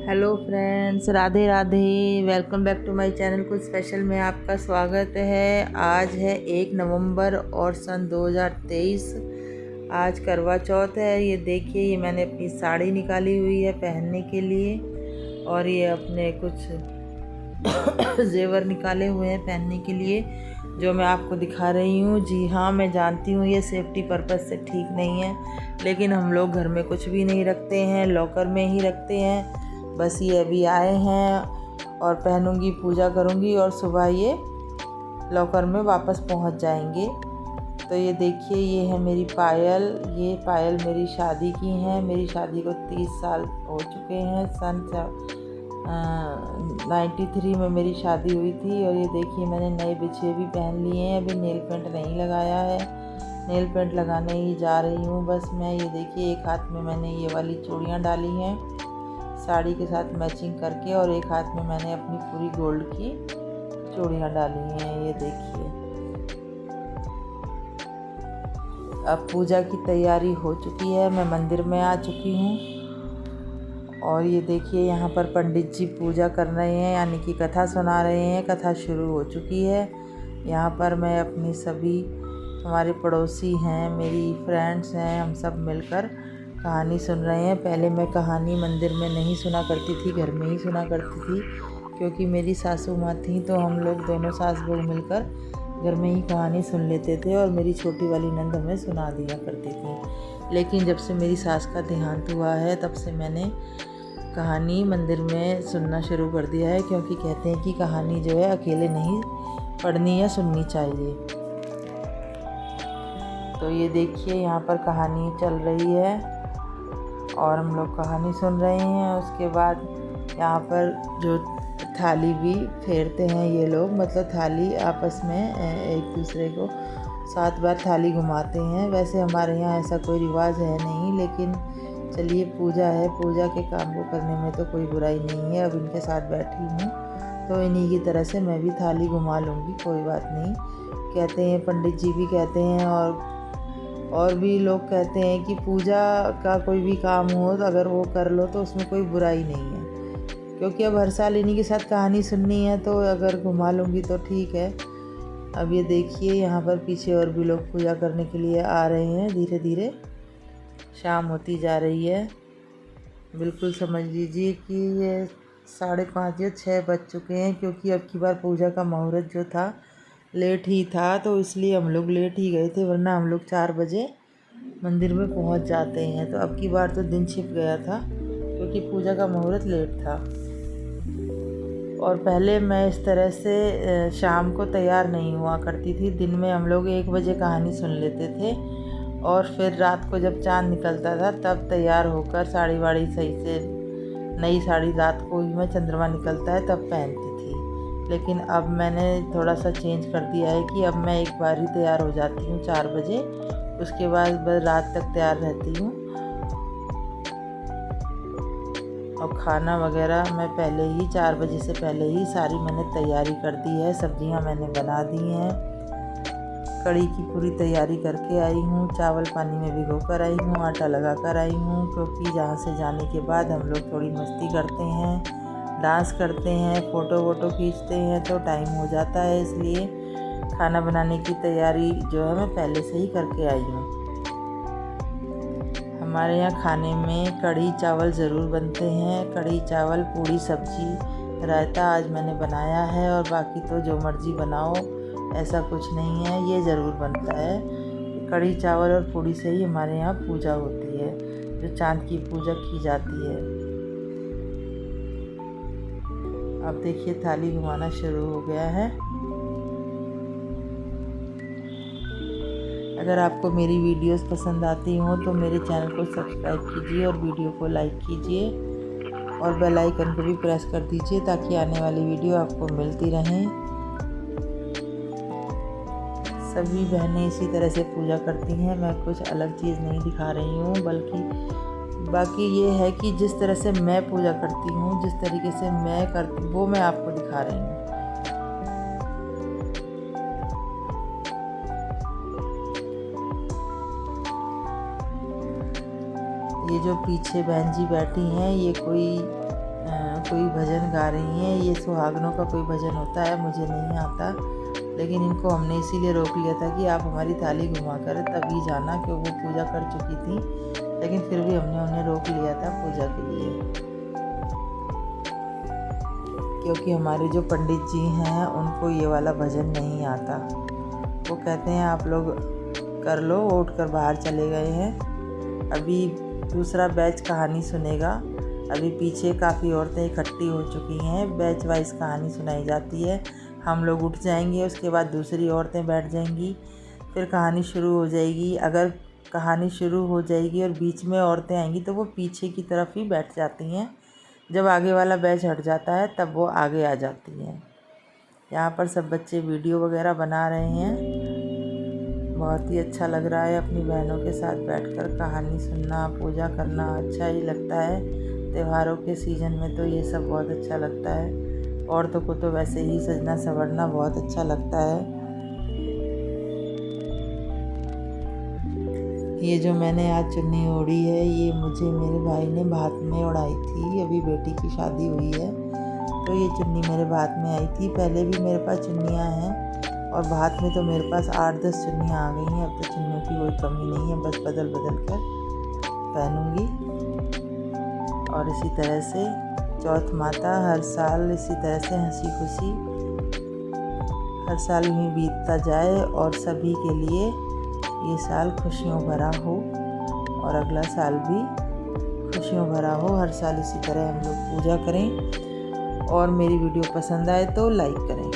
Hello friends, Radhe Radhe. Welcome back to my channel. कुछ special में आपका स्वागत है। आज है 1 नवंबर और सन 2023। आज करवा चौथ है। ये देखिए, ये मैंने अपनी साड़ी निकाली हुई है पहनने के लिए, और ये अपने कुछ जेवर निकाले हुए हैं पहनने के लिए, जो मैं आपको दिखा रही हूँ। जी हाँ, मैं जानती हूँ ये सेफ्टी पर्पज़ से ठीक नहीं है, लेकिन हम लोग घर में कुछ भी नहीं रखते हैं, लॉकर में ही रखते हैं। बस ये अभी आए हैं और पहनूंगी, पूजा करूंगी और सुबह ये लॉकर में वापस पहुंच जाएंगे। तो ये देखिए, ये है मेरी पायल। ये पायल मेरी शादी की हैं। मेरी शादी को 30 साल हो चुके हैं। सन 93 में मेरी शादी हुई थी। और ये देखिए, मैंने नए बिछुए भी पहन लिए हैं। अभी नेल पेंट नहीं लगाया है, नेल पेंट लगाने ही जा रही हूँ बस मैं। ये देखिए, एक हाथ में मैंने ये वाली चूड़ियाँ डाली हैं साड़ी के साथ मैचिंग करके, और एक हाथ में मैंने अपनी पूरी गोल्ड की चूड़ियाँ डाली हैं। ये देखिए, अब पूजा की तैयारी हो चुकी है। मैं मंदिर में आ चुकी हूँ, और ये देखिए, यहाँ पर पंडित जी पूजा कर रहे हैं, यानी कि कथा सुना रहे हैं। कथा शुरू हो चुकी है। यहाँ पर मैं अपनी सभी, हमारे पड़ोसी हैं, मेरी फ्रेंड्स हैं, हम सब मिलकर कहानी सुन रहे हैं। पहले मैं कहानी मंदिर में नहीं सुना करती थी, घर में ही सुना करती थी, क्योंकि मेरी सासू माँ थी, तो हम लोग दोनों सास बहू मिलकर घर में ही कहानी सुन लेते थे, और मेरी छोटी वाली नंद हमें सुना दिया करती थी। लेकिन जब से मेरी सास का देहांत हुआ है, तब से मैंने कहानी मंदिर में सुनना शुरू कर दिया है, क्योंकि कहते हैं कि कहानी जो है अकेले नहीं पढ़नी या सुननी चाहिए। तो ये देखिए, यहाँ पर कहानी चल रही है और हम लोग कहानी सुन रहे हैं। उसके बाद यहाँ पर जो थाली भी फेरते हैं ये लोग, मतलब थाली आपस में एक दूसरे को 7 बार थाली घुमाते हैं। वैसे हमारे यहाँ ऐसा कोई रिवाज है नहीं, लेकिन चलिए, पूजा है, पूजा के काम को करने में तो कोई बुराई नहीं है। अब इनके साथ बैठी हूँ तो इन्हीं की तरह से मैं भी थाली घुमा लूँगी, कोई बात नहीं। कहते हैं, पंडित जी भी कहते हैं, और भी लोग कहते हैं कि पूजा का कोई भी काम हो तो अगर वो कर लो तो उसमें कोई बुराई नहीं है, क्योंकि अब हर साल इन्हीं के साथ कहानी सुननी है, तो अगर घुमा लूँगी तो ठीक है। अब ये देखिए, यहाँ पर पीछे और भी लोग पूजा करने के लिए आ रहे हैं। धीरे धीरे शाम होती जा रही है। बिल्कुल समझ लीजिए कि ये 5:30 या 6 बज चुके हैं, क्योंकि अब की बार पूजा का मुहूर्त जो था लेट ही था, तो इसलिए हम लोग लेट ही गए थे, वरना हम लोग 4 बजे मंदिर में पहुंच जाते हैं। तो अब की बार तो दिन छिप गया था, क्योंकि पूजा का मुहूर्त लेट था। और पहले मैं इस तरह से शाम को तैयार नहीं हुआ करती थी। दिन में हम लोग 1 बजे कहानी सुन लेते थे, और फिर रात को जब चाँद निकलता था तब तैयार होकर साड़ी वाड़ी सही से, नई साड़ी रात को ही में चंद्रमा निकलता है तब पहनती थी। लेकिन अब मैंने थोड़ा सा चेंज कर दिया है कि अब मैं एक बार ही तैयार हो जाती हूँ 4 बजे, उसके बाद बस रात तक तैयार रहती हूँ। और खाना वगैरह मैं पहले ही 4 बजे से पहले ही सारी मैंने तैयारी कर दी है। सब्जियां मैंने बना दी हैं, कढ़ी की पूरी तैयारी करके आई हूँ, चावल पानी में भिगो कर आई हूँ, आटा लगा कर आई हूँ, क्योंकि जहाँ से जाने के बाद हम लोग थोड़ी मस्ती करते हैं, डांस करते हैं, फ़ोटो वोटो खींचते हैं, तो टाइम हो जाता है। इसलिए खाना बनाने की तैयारी जो है मैं पहले से ही करके आई हूँ। हमारे यहाँ खाने में कढ़ी चावल ज़रूर बनते हैं। कढ़ी चावल, पूड़ी, सब्जी, रायता आज मैंने बनाया है, और बाकी तो जो मर्ज़ी बनाओ, ऐसा कुछ नहीं है, ये ज़रूर बनता है। कढ़ी चावल और पूड़ी से ही हमारे यहाँ पूजा होती है, जो चाँद की पूजा की जाती है। अब देखिए, थाली घुमाना शुरू हो गया है। अगर आपको मेरी वीडियोस पसंद आती हों तो मेरे चैनल को सब्सक्राइब कीजिए, और वीडियो को लाइक कीजिए, और बेल आइकन को भी प्रेस कर दीजिए, ताकि आने वाली वीडियो आपको मिलती रहें। सभी बहनें इसी तरह से पूजा करती हैं। मैं कुछ अलग चीज़ नहीं दिखा रही हूँ, बल्कि बाकी ये है कि जिस तरह से मैं पूजा करती हूँ, जिस तरीके से मैं करती हूँ, वो मैं आपको दिखा रही हूँ। ये जो पीछे बहन जी बैठी हैं, ये कोई कोई भजन गा रही हैं। ये सुहागनों का कोई भजन होता है, मुझे नहीं आता, लेकिन इनको हमने इसीलिए रोक लिया था कि आप हमारी थाली घुमा कर तभी जाना, क्योंकि वो पूजा कर चुकी थी। लेकिन फिर भी हमने उन्हें रोक लिया था पूजा के लिए, क्योंकि हमारे जो पंडित जी हैं उनको ये वाला भजन नहीं आता। वो कहते हैं आप लोग कर लो, वो उठ कर बाहर चले गए हैं। अभी दूसरा बैच कहानी सुनेगा। अभी पीछे काफ़ी औरतें इकट्ठी हो चुकी हैं, बैच वाइज कहानी सुनाई जाती है। हम लोग उठ जाएंगे, उसके बाद दूसरी औरतें बैठ जाएंगी, फिर कहानी शुरू हो जाएगी। अगर कहानी शुरू हो जाएगी और बीच में औरतें आएंगी तो वो पीछे की तरफ ही बैठ जाती हैं। जब आगे वाला बैच हट जाता है तब वो आगे आ जाती हैं। यहाँ पर सब बच्चे वीडियो वगैरह बना रहे हैं। बहुत ही अच्छा लग रहा है अपनी बहनों के साथ बैठकर कहानी सुनना, पूजा करना अच्छा ही लगता है। त्योहारों के सीज़न में तो ये सब बहुत अच्छा लगता है। औरतों को तो वैसे ही सजना संवरना बहुत अच्छा लगता है। ये जो मैंने आज चुन्नी ओढ़ी है, ये मुझे मेरे भाई ने भात में ओढ़ाई थी। अभी बेटी की शादी हुई है तो ये चुन्नी मेरे भात में आई थी। पहले भी मेरे पास चुन्नियाँ हैं और भात में तो मेरे पास 8-10 चुन्नियाँ आ गई हैं। अब तो चुन्नियों की कोई कमी नहीं है, बस बदल बदल कर पहनूँगी। और इसी तरह से चौथ माता हर साल इसी तरह से हंसी खुशी हर साल यूँ बीतता जाए और सभी के लिए ये साल खुशियों भरा हो और अगला साल भी खुशियों भरा हो। हर साल इसी तरह हम लोग पूजा करें और मेरी वीडियो पसंद आए तो लाइक करें।